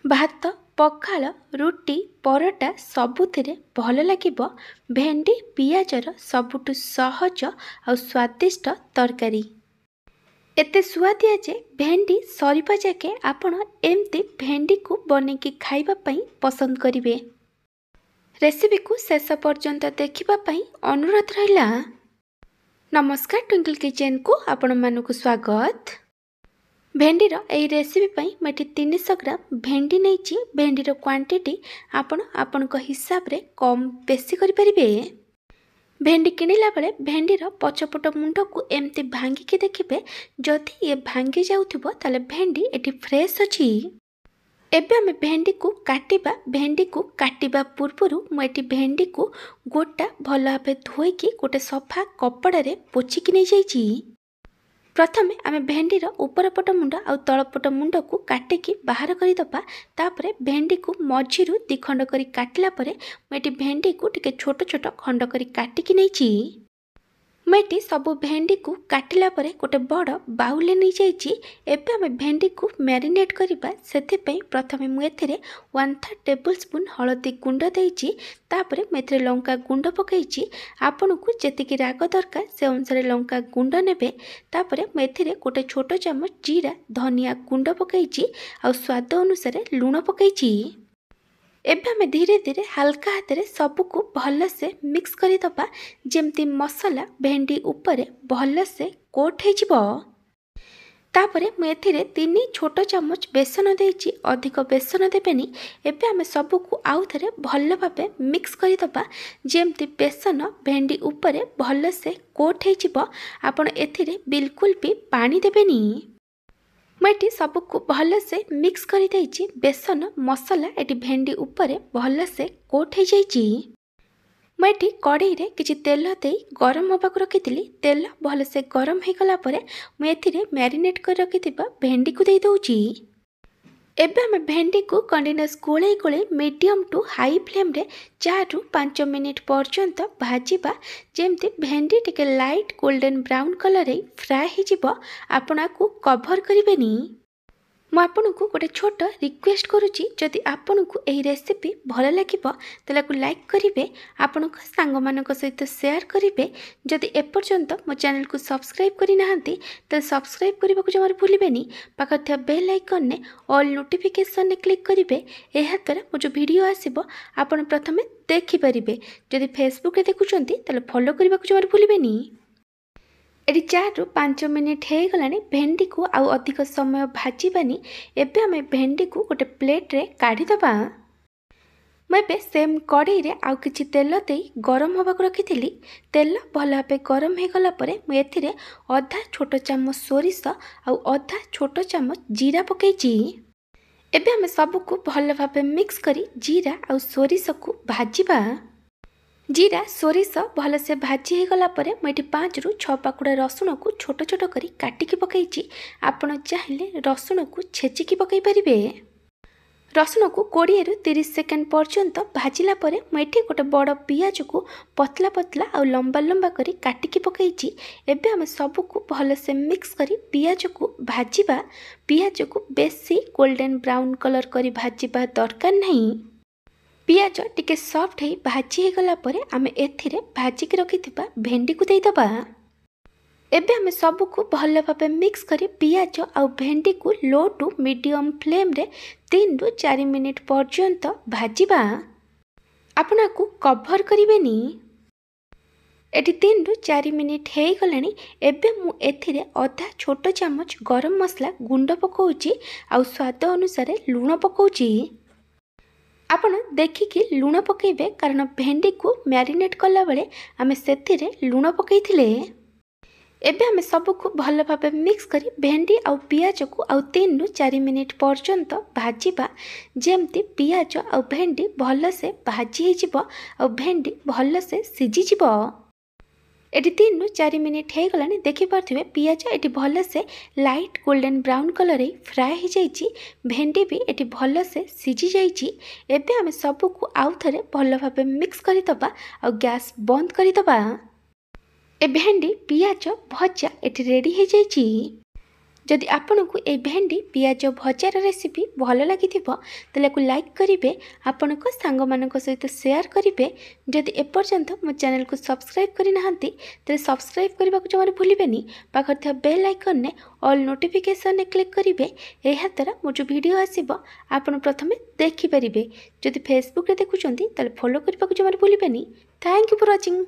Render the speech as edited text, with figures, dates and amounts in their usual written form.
भात पखाल रुटी परोटा सबुथिरे भल लागिबो भेंडी पियाजर सबुठु सहज और स्वादिष्ट तरकारी। एते सुआदिया जे भेंडी सरिबा जाके आपण एमती भेंडी को बनेकी खाइबा पई पसंद करिवे। रेसिपी को शेष पर्यंत देखिबा पई अनुरोध रहिला। नमस्कार, ट्विंकल किचन को आपण मानकु स्वागत। भेंडीर यही रेसिपी पई मैं 300 ग्राम भेंडी नहीं। भेंडीर क्वांटिटी आपण हिसाब रे कम बेसी करि परिबे। भेंडी किनिला बेले भेंडीर पछपट मुंड को एमती भांगिकी देखिबे। जदि ये भांगी जाउथिबो ताले भेंडी एटी फ्रेश अछि। एबे आमे भेंडी को काटिबा। भेंडी को काटिबा पूर्वरु मुझे भेंडी को गोटा भल भाबे धोईकी गोटे सफा कपड़ा रे पोछिकी नै जाइछि। प्रथमे आमे भेंडीर ऊपर पट मुंड और तलपट मुंड को काटिकी बाहर करदबा। तापरे भेंडी को मझिरु दी खंड करी काटिला परे मैं भेंडी को टिके छोट छोट खंड करी काटिकी नैछि। मैं सबु भेंडी को काटिला परे गोटे बड़ बाउल नहीं जाइछि। एबे आमे भेंडी को मैरिनेट करिबा। सेथि पई प्रथमे मु एथिरे 1/3 टेबल स्पून हळदी गुंड देइछि। तापरे मैं एथिरे लंका गुंड पकाइछि। आपनकु जेतिकी राग दरकार से अनुसार लंका गुंड नेबे। तापरे मैं एथिरे गोटे छोट चामच जीरा धनिया गुंड पकाइछि और स्वाद अनुसार लूण पकाइछि। एबे हमें धीरे धीरे हल्का हाथ रे सबु को भल से मिक्स करी दबा। जेमती मसाला भेंडी ऊपर भल से कोट हे जिवो। तापरे मैं एथिरे 3 छोट चामच बेसन देइछि। अधिक बेसन देबेनी। एबे हमें सबु को आउ थरे भल भाबे मिक्स करी दबा। जेमती बेसन भेंडी ऊपर भल से कोट हे जिवो। आपण एथिरे बिल्कुल भी पानी देबेनी। मैं सबको भल से मिक्स कर देइछि। बेसन मसाला एटी भेंडी ऊपर भल से कोट हो जाइछि। मैं कड़ाई रे किछि तेल दे गरम होबा को रखिथिली। तेल भल से गरम हो गला परे मैं एथिरे मैरिनेट कर रखिथिबा भेंडी को दे दउछि। एबे हमें भेंडी को कंटिन्यूअस गोले गोले मीडियम टू हाई फ्लेम रे 4 रु 5 मिनिट पर्यंत भाजिबा। जेमती भेंडी टिके लाइट गोल्डन ब्राउन कलर रे फ्राई हो जिवो। आपना को कवर करिवेनी। मु आपनकु गोटे छोट रिक्वेस्ट करुछि, जदि आपनकु एही रेसिपी भल लागिबो तले को लाइक करिवे, आपनक सांग मानक सहित शेयर करिवे। जदि एपर्यंत मो चैनल को सब्सक्राइब करि नाहंती त सब्सक्राइब करबा को जमार भूलिबेनी। पाखर थिया बेल आइकन ने ऑल नोटिफिकेशन ने क्लिक करिवे। एहा द्वारा मो जो वीडियो आसीबो आपण प्रथमे देखि परिबे। जदि फेसबुक रे देखुचंती तले फॉलो करबा को जमार भूलिबेनी। एटी 4 रु 5 मिनिट हो गलानी। भेंडी को आउ अधिक समय भाजीबानी। एबे हमें भेंडी को गोटे प्लेट रे काढ़ी दबा। मैं सेम कड़ाई रे आउ किछि तेल दे गरम होबा को रखिथिली। तेल भल भाबे गरम हो गला परे मैं एथिरे आधा छोट चामच सोरिष आउ आधा छोट चामच जीरा पकाइछि। एबे हमें सब को भल भाबे मिक्स करी जीरा आउ सोरिष को भाजीबा। जीरा सोरिष भल से भाजी हो गला परे मैं 5 रु 6 पाकुड़ा रसुण को छोट छोट करी काटिकी पकाइछि। आपण चाहिले रसुण को छेचिकी पकाई परिबे। रसुण को 20 रु 30 सेकेंड पर्यंत भाजिला परे मैं गोटे बड़ पियाज को पतला पतला और लंबा लंबा करी काटिकी पकाइछि। एबे हम सब को भल से मिक्स करी पियाज को भाजिबा। पियाज को बेसी गोल्डन ब्राउन कलर करी भाजिबा दरकार नहीं। पियाज टिके सॉफ्ट है भाजी हो गला परे आमे एथिरे भाजिकी रखिथिबा भेंडी को दे दबा। एबे हमें सब को भल भाबे मिक्स करी पियाज और भेंडी को लो टू मीडियम फ्लेम रे 3 रु 4 मिनिट पर्यंत भाजिबा। आपना को कवर करिवेनी। एटी 3 रु 4 मिनिट हो गलानी। एबे मु एथिरे आधा छोट चामच गरम मसला गुंड पकाउछि और स्वाद अनुसार लूण पकाउछि। आपण देखिकी लूण पकाइबे, कारण भेंडी को मैरिनेट कला बेले आमे सेथिरे लूण पकाइथिले। एबे आमे सब को भल भाबे मिक्स करी भेंडी और पियाज को आउ 3 रु 4 मिनिट पर्यंत भाजिबा। जेमती पियाज और भेंडी भल से भाजी हो जिवो और भेंडी भल से सिझी जिवो। एटी 3 रु 4 मिनिट हो गलानी। देखि पारथिबे पियाज एटी भल से लाइट गोल्डन ब्राउन कलर रे फ्राई हो जाइछि। भेंडी भी एटी भल से सिझी जाइछि। एबे हमें सब को आउ थरे भल भाबे मिक्स करी दबा और गैस बंद करी दबा। ए भेंडी पियाज भजा एटी रेडी हो जाइछि। जदि आपंक ये भेंडी पियाज भजार रेसिपी भल लगी तेल को लाइक करेंगे, आपण सांग मान सहित शेयर करेंगे। जदि एपर्यंत मो चैनल को सब्सक्राइब करना तेल सब्सक्राइब करने को जमार भूलें। पाखर था बेल आइकन ने ऑल नोटिफिकेशन ने क्लिक करेंगे। यह द्वारा मो जो वीडियो आसब आपण प्रथम देखिपारे। जदि फेसबुक रे देखुं तेल फॉलो करने को जमार भूलें। Thank you for watching.